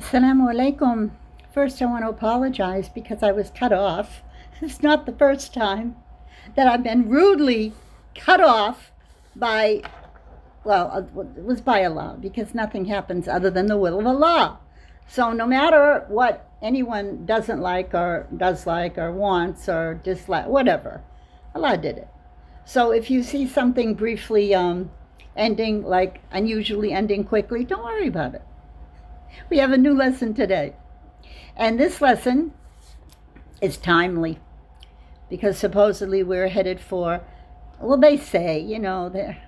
Assalamu alaikum. First, I want to apologize because I was cut off. It's not the first time that I've been rudely cut off by, it was by Allah because nothing happens other than the will of Allah. So, no matter what anyone doesn't like or does like or wants or dislike, whatever, Allah did it. So, if you see something briefly ending, like unusually ending quickly, don't worry about it. We have a new lesson today. And this lesson is timely because supposedly we're headed for, well, they say, they're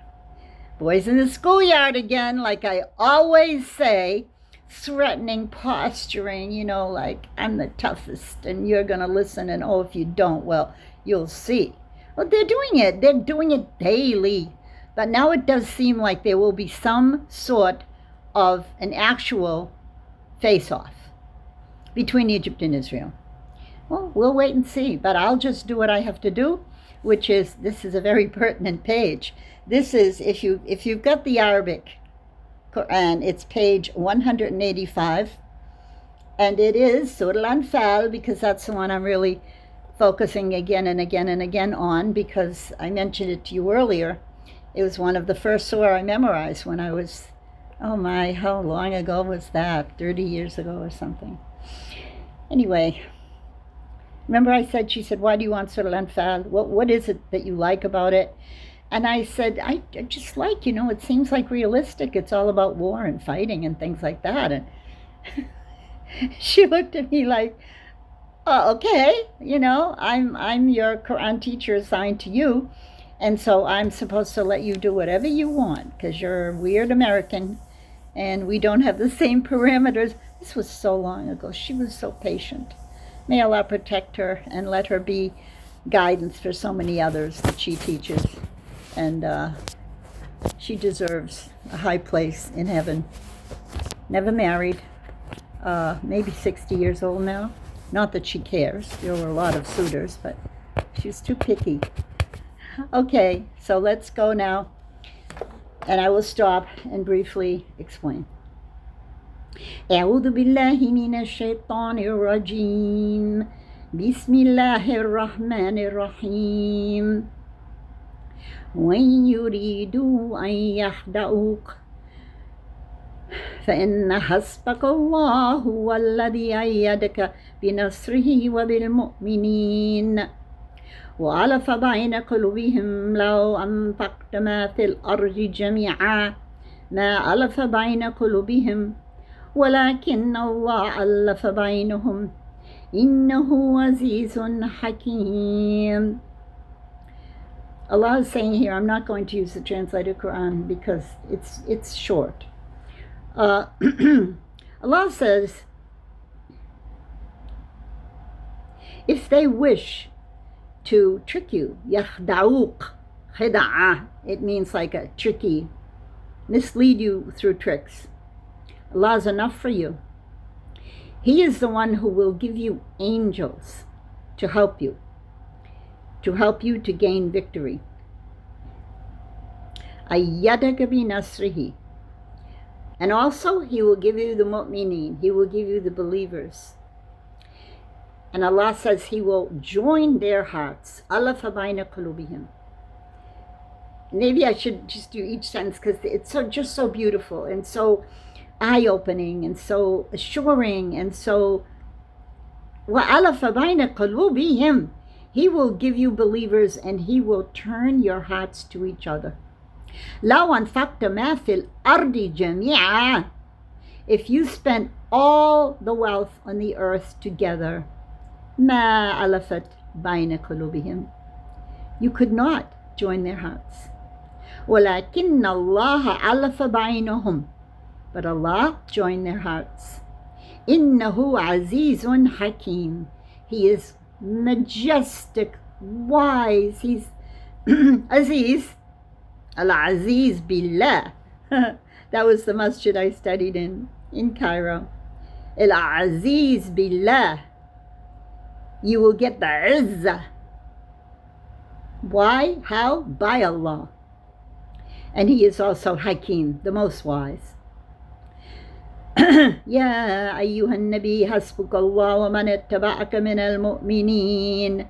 boys in the schoolyard again, like I always say, threatening, posturing, like I'm the toughest and you're going to listen. And oh, if you don't, well, you'll see. Well, they're doing it. They're doing it daily. But now it does seem like there will be some sort of an actual face-off between Egypt and Israel. Well, we'll wait and see, but I'll just do what I have to do, which is, this is a very pertinent page. This is, if you've got the Arabic Quran, it's page 185, and it is Surah Al-Anfal, because that's the one I'm really focusing again and again and again on, because I mentioned it to you earlier. It was one of the first surah I memorized when I was, oh my, how long ago was that? 30 years ago or something. Anyway, remember I said, she said, why do you want Surah Al-Anfal? What is it that you like about it? And I said, I just like, it seems like realistic. It's all about war and fighting and things like that. And she looked at me like, oh, okay, I'm your Quran teacher assigned to you. And so I'm supposed to let you do whatever you want because you're a weird American and we don't have the same parameters. This was so long ago. She was so patient. May Allah protect her and let her be guidance for so many others that she teaches. And she deserves a high place in heaven. Never married. Maybe 60 years old now. Not that she cares. There were a lot of suitors, but she's too picky. Okay, so let's go now. And I will stop and briefly explain. أعوذ بالله من الشيطان الرجيم بسم الله الرحمن الرحيم وإن يريدوا أن يخدعوك فإن حسبك الله هو الذي أيدك بنصره وبالمؤمنين وألف بين قلوبهم لو أنفقت ما في الأرض جميعا ما ألف بين قلوبهم ولكن الله ألف بينهم إنه عزيز حكيم. Allah is saying here, I'm not going to use the translated Quran because it's short. Allah says, if they wish to trick you, yakhda'uk, khida'ah, it means like a tricky, mislead you through tricks. Allah is enough for you. He is the one who will give you angels to help you to gain victory. Ayyadaka bi nasrihi. And also He will give you the mu'mineen, He will give you the believers. And Allah says He will join their hearts. Alafa bayna qulubihim. Maybe I should just do each sentence because it's just so beautiful and so eye-opening and so assuring and so وَأَلَفَ بَيْنَ قُلُوبِهِمْ. He will give you believers and He will turn your hearts to each other. لَوْ أَنْفَقْتَ مَا فِي الْأَرْضِ جَمِيعًا. If you spent all the wealth on the earth together, مَا أَلَفَتْ بَيْنَ قُلُوبِهِمْ. You could not join their hearts. وَلَكِنَّ اللَّهَ أَلَفَ بَيْنَهُمْ. But Allah joined their hearts. إِنَّهُ عَزِيزٌ حَكِيمٌ. He is majestic, wise. He's Aziz. Al-Aziz Billah. That was the masjid I studied in Cairo. Al-Aziz Billah. You will get the Izzah. Why? How? By Allah. And He is also Hakim, the most wise. يا أيها النبي حسبك الله ومن اتبعك من المؤمنين.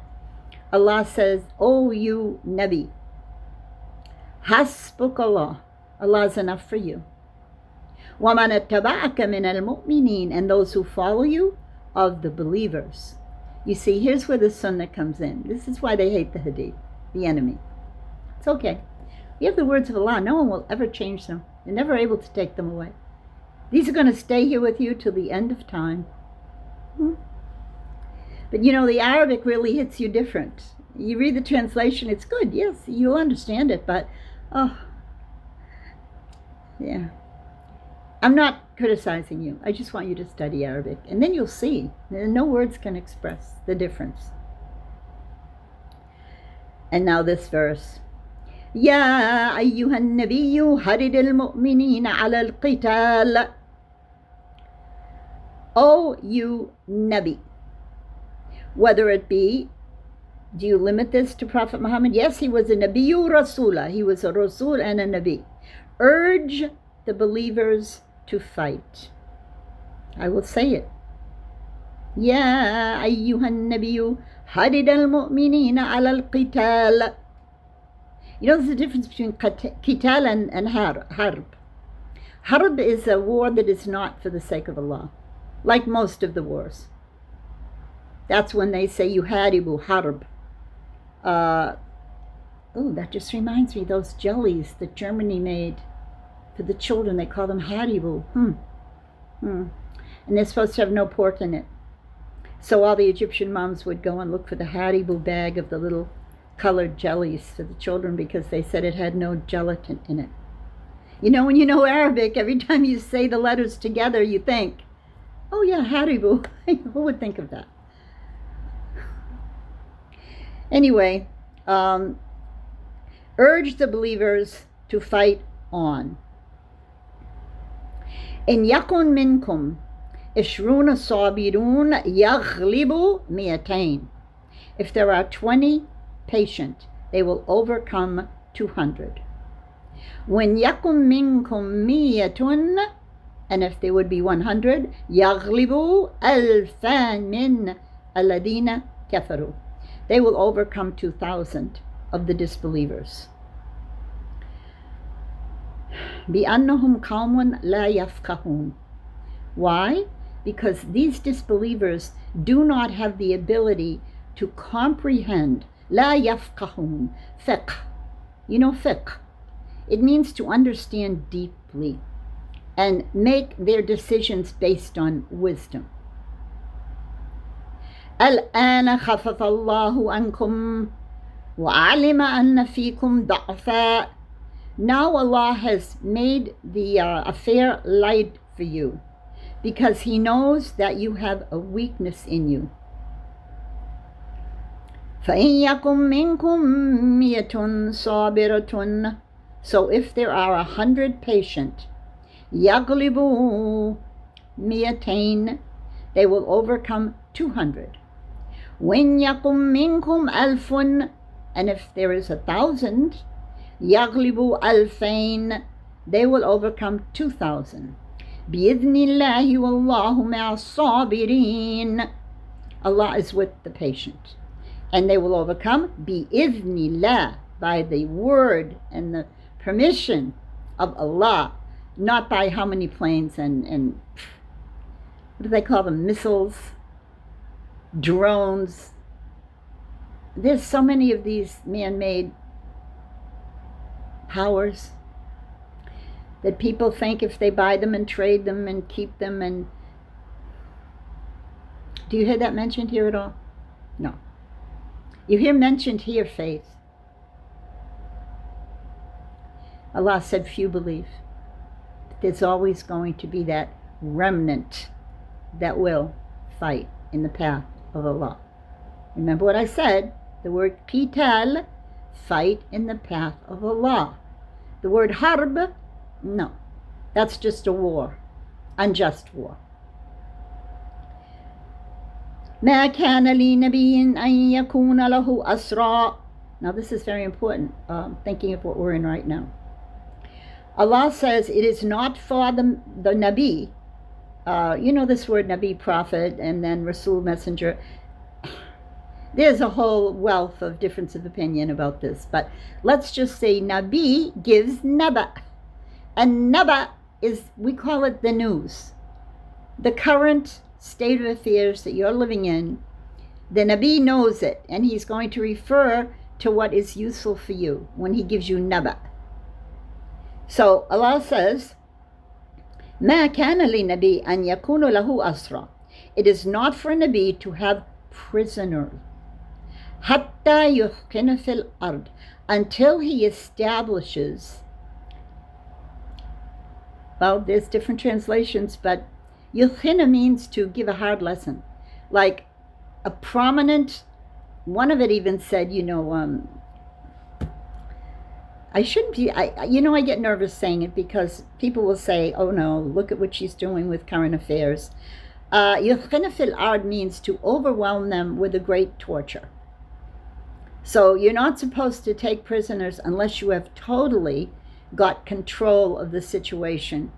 Allah says, oh you Nabi, حسبك Allah, Allah is enough for you. وَمَنْ اتَّبَعَكَ مِنَ الْمُؤْمِنِينَ, and those who follow you of the believers. You see, here's where the sunnah comes in. This is why they hate the hadith, the enemy. It's okay. You have the words of Allah. No one will ever change them. You're never able to take them away. These are going to stay here with you till the end of time. But you know, the Arabic really hits you different. You read the translation, it's good. Yes, you'll understand it, but, oh, yeah. I'm not criticizing you. I just want you to study Arabic. And then you'll see. No words can express the difference. And now this verse. يا أيها النبي حرض المؤمنين على القتال. O you Nabi. Whether it be, do you limit this to Prophet Muhammad? Yes, he was a Nabiyyu Rasula. He was a Rasul and a Nabi. Urge the believers to fight. I will say it. يا أيها النبي حرض المؤمنين على القتال. You know, there's a difference between qital and harb. Harb is a war that is not for the sake of Allah, like most of the wars. That's when they say yuharibu harb. Oh, that just reminds me, those jellies that Germany made for the children, they call them haribu. And they're supposed to have no pork in it. So all the Egyptian moms would go and look for the haribu bag of the little colored jellies for the children because they said it had no gelatin in it. You know, when you know Arabic, every time you say the letters together, you think, oh yeah, haribu. Who would think of that? Anyway, urge the believers to fight on. إن يكن منكم 20 صابرون يغلبوا 200. If there are 20 patient, they will overcome 200. وإن يكن منكم 100, and if there would be 100, يغلبوا 2000 من الذين كفروا. They will overcome 2,000 of the disbelievers. بأنهم قوم لا يفقهون. Why? Because these disbelievers do not have the ability to comprehend. لا يفقهون. فقه. You know fiqh. It means to understand deeply and make their decisions based on wisdom. الآن خفف الله عنكم وعلم أن فيكم ضعفا. Now Allah has made the affair light for you because He knows that you have a weakness in you. فإن يكن منكم 100 صابرة. So if there are 100 patient, يغلبوا 200, they will overcome 200. وإن يكن منكم 1000, and if there is 1,000, يغلبوا 2000, they will overcome 2,000. بإذن الله والله مع الصابرين. Allah is with the patient, and they will overcome بإذن الله, by the word and the permission of Allah, not by how many planes and what do they call them, missiles, drones. There's so many of these man-made powers that people think if they buy them and trade them and keep them. And do you hear that mentioned here at all? No. You hear mentioned here faith. Allah said few believe. But there's always going to be that remnant that will fight in the path of Allah. Remember what I said, the word qital, fight in the path of Allah. The word harb, no, that's just a war, unjust war. ما كان لنبي أن يكون له أسرى. Now this is very important, thinking of what we're in right now. Allah says it is not for the Nabi You know this word Nabi, prophet, and then Rasul, messenger. There's a whole wealth of difference of opinion about this, but let's just say Nabi gives Naba. And Naba is, we call it the news. The current state of affairs that you're living in, the Nabi knows it, and he's going to refer to what is useful for you when he gives you Naba. So Allah says, ما كان لنبي أن يكون له أسرى. It is not for a Nabi to have prisoners. حتى يثقن في الأرض, until he establishes. Well, there's different translations, but yuthina means to give a hard lesson. Like a prominent, one of it even said, I shouldn't be, I get nervous saying it because people will say, oh no, look at what she's doing with current affairs. Yuthina fil ard means to overwhelm them with a great torture. So you're not supposed to take prisoners unless you have totally got control of the situation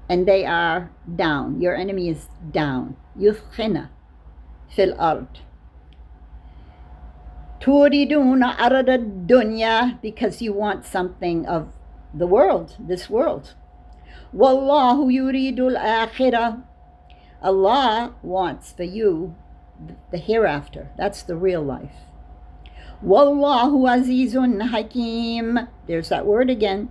and they are down. Your enemy is down. Yuthina fil ard. Turiduna arada dunya, because you want something of the world, this world. Wallahu yuridul akhirah. Allah wants for you the hereafter. That's the real life. Wallahu azizun hakim. There's that word again.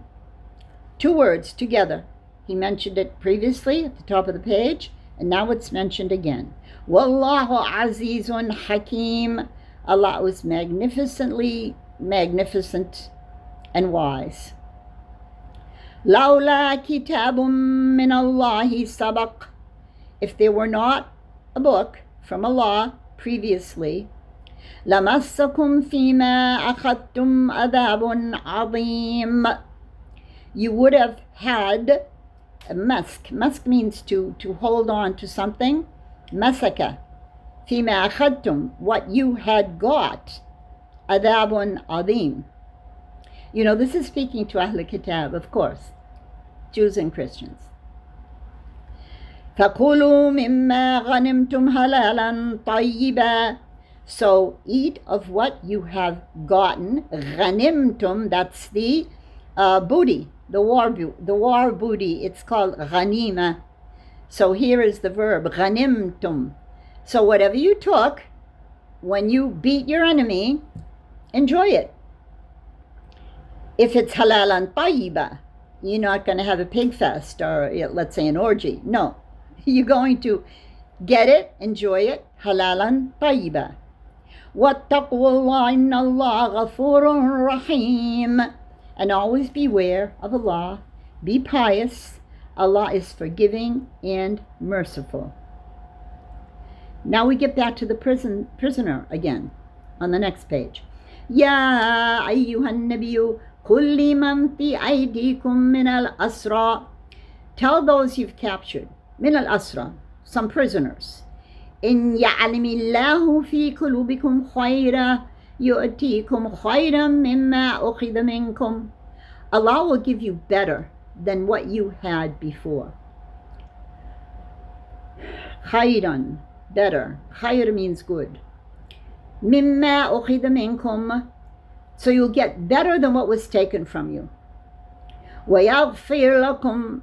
2 words together. He mentioned it previously at the top of the page, and now it's mentioned again. Wallahu azizun hakim. Allah was magnificently magnificent and wise. Laula kitabum min Allahi sabaq. If there were not a book from Allah previously, lamassakum fima akhadtum adhabun azim. You would have had a mask. Mask means to hold on to something. Masaka. Fima akhadtum, what you had got. Adhabun azim. This is speaking to Ahl Kitab, of course, Jews and Christians. فَكُلُوا مِمَّا غَنِمْتُمْ هَلَالًا طَيِّبًا. So eat of what you have gotten. غَنِمْتُم, that's the booty, the war booty. It's called ghanima. So here is the verb, غَنِمْتُم. So whatever you took, when you beat your enemy, enjoy it. If it's halalan tayyiba, you're not going to have a pig fest or let's say an orgy. No, you're going to get it, enjoy it, halalan tayyiba. وَاتَّقُوا اللَّهَ إِنَّ اللَّهَ غَفُورٌ رَحِيمٌ. And always beware of Allah. Be pious. Allah is forgiving and merciful. Now we get back to the prisoner again on the next page. يَا أَيُّهَا النَّبِيُّ قُلْ لِمَنْ فِي أَيْدِيكُم مِّنَ الْأَسْرَى. Tell those you've captured, مِنَ الْأَسْرَى, some prisoners. إِنْ يَعْلَمِ اللَّهُ فِي قُلُوبِكُمْ خَيْرًا يُؤْتِيكُمْ خَيْرًا مِمَّا أُخِذَ مِنْكُمْ. Allah will give you better than what you had before. خَيْرًا, better. Khayr means good. Mimma ukhidha minkum, so you'll get better than what was taken from you. Wa yaghfir lakum,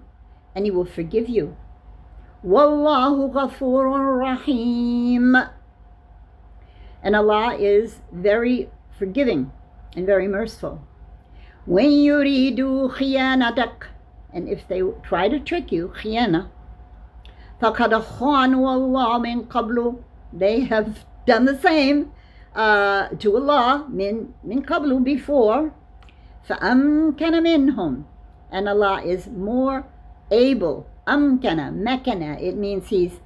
and he will forgive you. Wallahu ghafurun rahim. And Allah is very forgiving and very merciful. When yuridu khiyanatak, and if they try to trick you, khiyana, فَقَدْ خَانُوا اللَّهَ مِنْ قَبْلُ. They have done the same to Allah min qablu, before. فَأَمْكَنَ مِنْهُمْ, and Allah is more able. Amkana, mekana, it means he's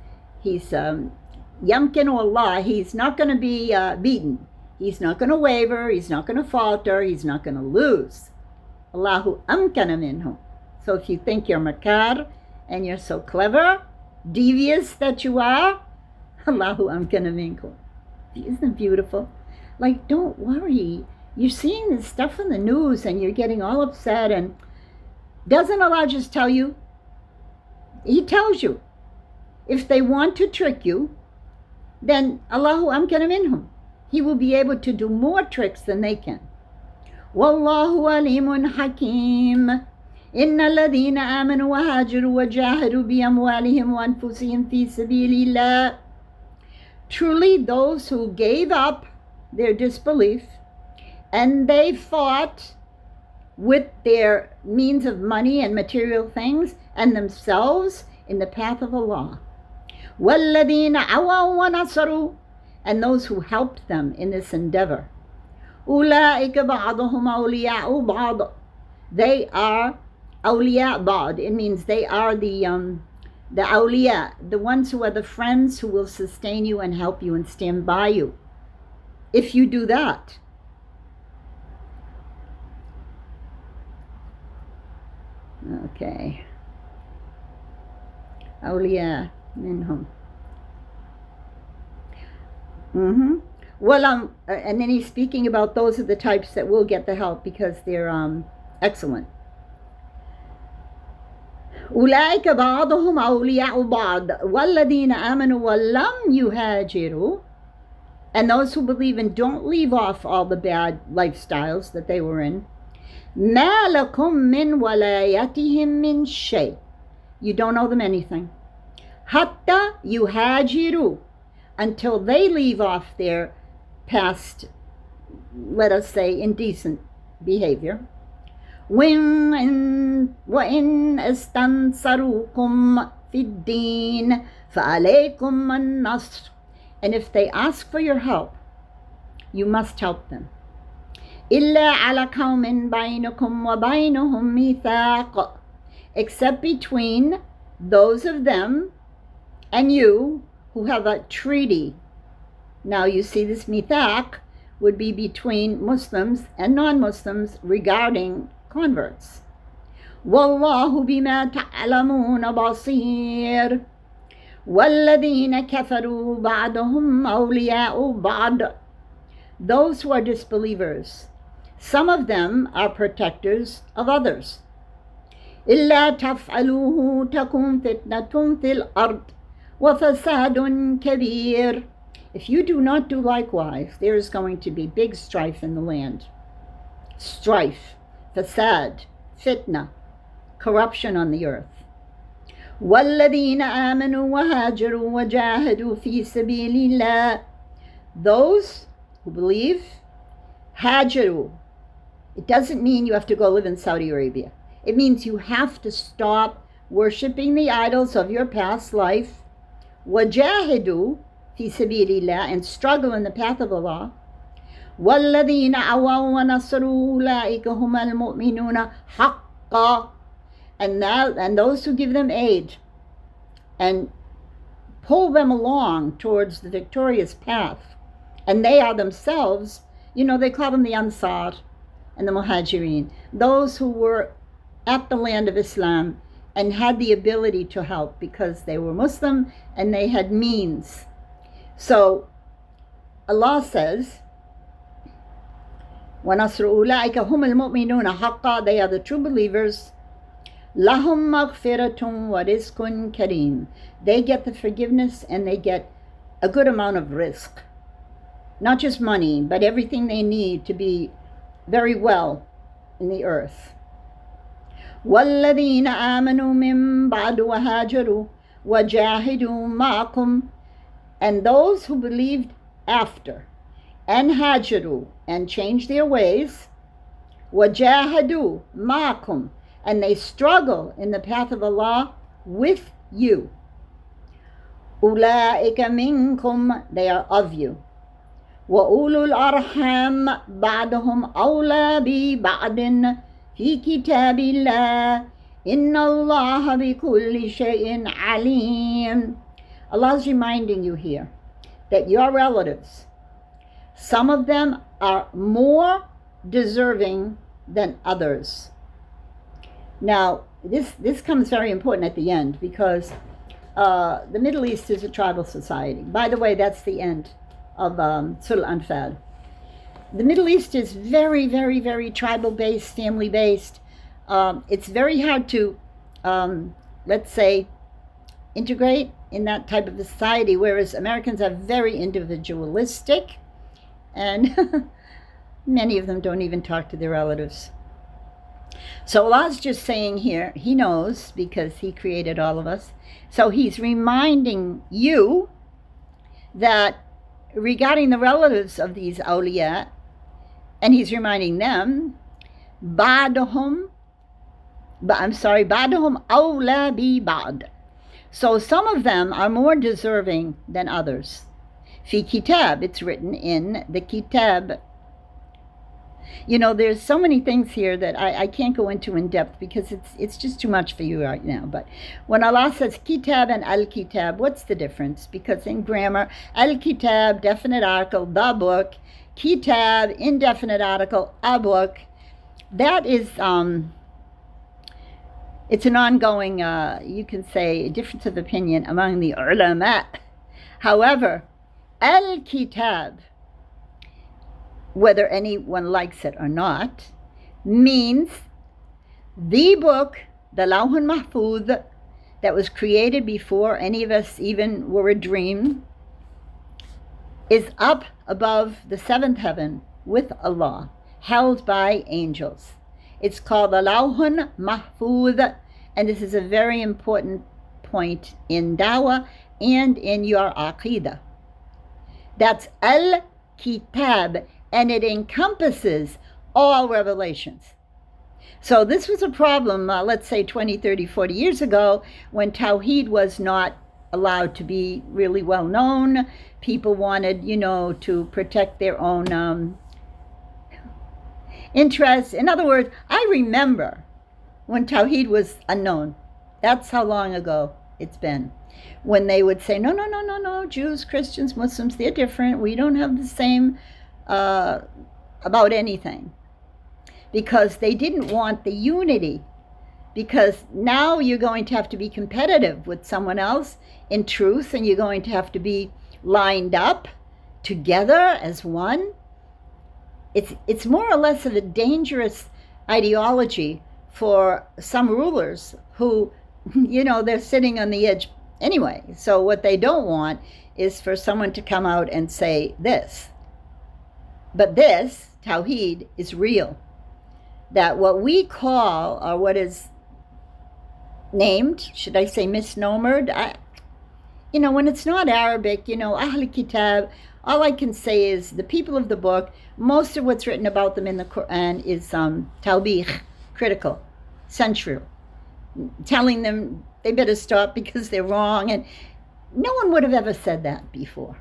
yamkinu Allah, he's not going to be beaten. He's not going to waver, he's not going to falter, he's not going to lose. Allahu amkana minhum. So if you think you're makar and you're so clever, devious that you are, Allahu amkana minkum. Isn't it beautiful? Like, don't worry. You're seeing this stuff in the news and you're getting all upset, and doesn't Allah just tell you? He tells you. if they want to trick you, then Allahu amkana minhum. He will be able to do more tricks than they can. Wallahu alimun hakim. Inna alladhina amanu wa hajaru wa jahadu bi amwalihim wa anfusihim fi sabilillah. Truly those who gave up their disbelief and they fought with their means of money and material things and themselves in the path of Allah. وَالَّذِينَ عَوَوا وَنَصَرُوا, and those who helped them in this endeavor. أُولَٰئِكَ بَعْضُهُمْ أَوْلِيَاءُ بَعْضٍ. They are awliya ba'd. It means they are the awliya, the ones who are the friends who will sustain you and help you and stand by you. If you do that. Okay. Awliya minhum. Well, and then he's speaking about those are the types that will get the help because they're excellent. أولئك بعضهم أولياء بعض والذين آمنوا ولم يهاجروا, and those who believe and don't leave off all the bad lifestyles that they were in. ما لكم من ولايتهم من شيء. You don't owe them anything. حتى يهاجروا, until they leave off their past, let us say, indecent behavior. وإن استنصروكم في الدين فعليكم النصر. And if they ask for your help, you must help them. إلا على قوم بينكم وبينهم ميثاق, except between those of them and you who have a treaty. Now you see, this mithaq would be between Muslims and non-Muslims regarding converts. Wallahu bima ta'lamun basir. وَالَّذِينَ كَفَرُوا بَعْضُهُمْ أَوْلِيَاءُ بَعْضٍ. Those who are disbelievers, some of them are protectors of others. إِلَّا تَفْعَلُوهُ تَكُنْ فِتْنَةٌ فِي الْأَرْضِ وَفَسَادٌ كَبِيرٌ. If you do not do likewise, there is going to be big strife in the land. Strife, fasad, fitna, corruption on the earth. وَالَّذِينَ آمَنُوا وَهَاجَرُوا وَجَاهَدُوا فِي سَبِيلِ اللَّهِ. Those who believe, hajaru. It doesn't mean you have to go live in Saudi Arabia. It means you have to stop worshiping the idols of your past life. وَجَاهَدُوا فِي سَبِيلِ اللَّهِ, and struggle in the path of Allah. وَالَّذِينَ عَوَوا وَنَصَرُوا أُولَٰئِكَ هُمَ الْمُؤْمِنُونَ حَقًّا. And those who give them aid and pull them along towards the victorious path, and they are themselves, they call them the Ansar and the Muhajirin, those who were at the land of Islam and had the ability to help because they were Muslim and they had means. So Allah says, وَنَصْرُ أُولَٰئِكَ هُمُ الْمُؤْمِنُونَ حَقًّا. They are the true believers. لَهُمْ مَغْفِرَةٌ وَرِزْقٌ كَرِيمٌ. They get the forgiveness and they get a good amount of rizq. Not just money, but everything they need to be very well in the earth. وَالَّذِينَ آمَنُوا مِن بَعْدُ وَهَاجَرُوا وَجَاهِدُوا مَعَكُمْ. And those who believed after and hajaru, and changed their ways, وَجَاهَدُوا مَعَكُمْ, and they struggle in the path of Allah with you. أُولَٰئِكَ مِنْكُمْ, they are of you. وَأُولُو الْأَرْحَامِ بَعْضُهُمْ أَوْلَىٰ بِبَعْضٍ فِي كِتَابِ اللَّهِ إِنَّ اللَّهَ بِكُلِّ شَيْءٍ عَلِيمٌ. Allah is reminding you here that your relatives, some of them are more deserving than others. Now, this comes very important at the end because the Middle East is a tribal society. By the way, that's the end of Surah Al-Anfal. The Middle East is very, very, very tribal-based, family-based. It's very hard to, let's say, integrate in that type of a society, whereas Americans are very individualistic, and many of them don't even talk to their relatives. So Allah's just saying here, He knows because He created all of us. So He's reminding you that regarding the relatives of these awliya, and He's reminding them, ba'dahum awla bi ba'd. So some of them are more deserving than others. Fi kitab, it's written in the kitab. You know, there's so many things here that I can't go into in depth because it's just too much for you right now. But when Allah says kitab and al-kitab, what's the difference? Because in grammar, al-kitab, definite article, the book, kitab, indefinite article, a book. That is, it's an ongoing, you can say, difference of opinion among the ulama. However, al-kitab, whether anyone likes it or not, means the book, the Lawhun Mahfuz, that was created before any of us even were a dream, is up above the seventh heaven with Allah, held by angels. It's called the Lawhun Mahfuz, and this is a very important point in dawah and in your aqidah. That's al-kitab, and it encompasses all revelations. So this was a problem, let's say 20, 30, 40 years ago, when Tawheed was not allowed to be really well known. People wanted, to protect their own interests. In other words, I remember when Tawheed was unknown. That's how long ago it's been. When they would say, no, Jews, Christians, Muslims, they're different. We don't have the same about anything, because they didn't want the unity, because now you're going to have to be competitive with someone else in truth, and you're going to have to be lined up together as one. It's more or less of a dangerous ideology for some rulers who, they're sitting on the edge anyway. So what they don't want is for someone to come out and say this. But this, Tawheed, is real. That what we call, or what is named, should I say misnomered? When it's not Arabic, Ahl Kitab, all I can say is the people of the book, most of what's written about them in the Quran is tawbih, critical, censural, telling them they better stop because they're wrong. And no one would have ever said that before.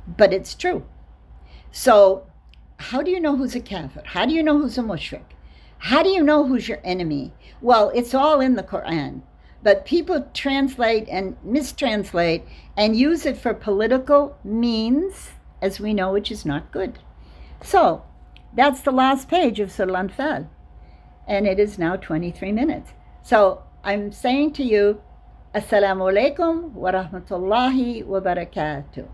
But it's true. So how do you know who's a kafir? How do you know who's a mushrik? How do you know who's your enemy? Well, it's all in the Quran. But people translate and mistranslate and use it for political means, as we know, which is not good. So that's the last page of Surah Al-Anfal. And it is now 23 minutes. So I'm saying to you, Assalamu alaikum wa rahmatullahi wa barakatuh.